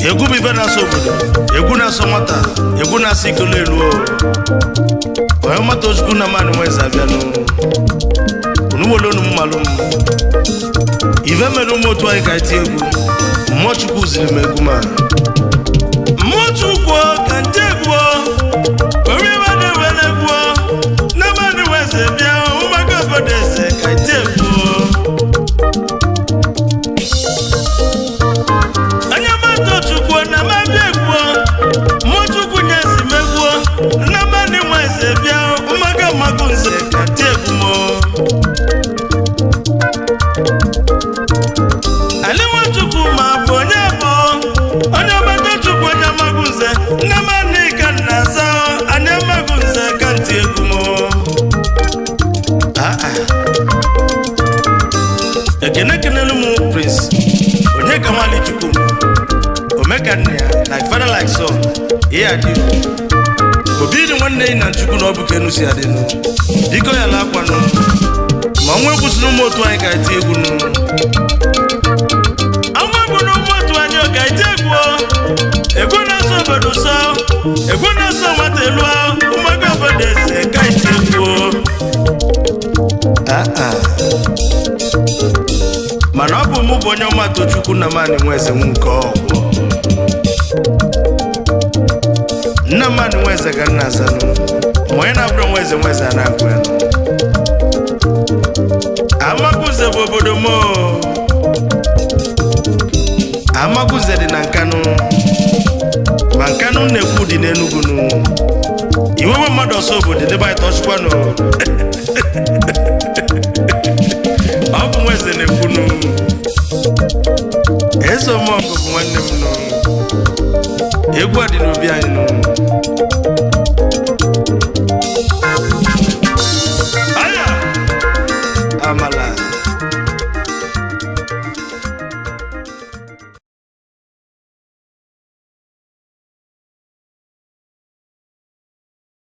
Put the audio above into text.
Egwu bibe na so obodo, egwu na so nwata, egwu na si ikolo elu o. Onyeoma Tochukwu na mani nweze abịanụ. Unu wolo nu malum. Ive melu motu anyị ka iti egwu. Mmụọ Chukwu ziri m egwu ma. Mmụọ Chukwu ka nte egwu o. Omiba de wele egwu o. Na mani nweze bịa o. Ụmụaka obodo eze ka iti egwu o. Onyeoma Tochukwu na mabịa egwu o. Mmụọ Chukwu nyezi m egwu o. Na mani nweze bịa o. Ụmụaka magụ nze ka iti egwu mo. Alichukwuma bụ onye bụ Onyeoma Tochukwu onye magụ nze. Na mani ka nna za anya magụ nze ka iti egwu mo. Ekene kenelu mu Prince onye ka Alichukwuma. Omeka nne ya like father like son. Ihe adị obi dị nwanne na Chukwu na ọ bụ kenu si adịnụ. Biko ya la akwanụ ma nwe kwụsịrị ụmụ otu anyị ka iti egwu nụ. Anwa bụ na ụmụ otu anyị ka iti egwu egwu na-asọ obodo sọ egwu na-asọ nwata elu ụmụaka obodo eze ka iti egwu. Mana ọ bụ mụ bụ Onyeoma Tochukwu na mani nweze nke ọgwụ. Nna mani nweze ga nna azanụ ma onye na-abụrụ nweze a na-agụ ya. Amaguze bụ obodo mo. Amaguze dị na Nkanụ ma Nkanụ na-ekwu dị n'Enugu nụ. Iwewe mmadụ ọsọ obodo debe anyị tọchukwanụ. Ọ bụ nweze na-ekwu nụ. Eso m ọgụ bụ nwanne m nụ. Egwu a dị n'obi anyị nụ.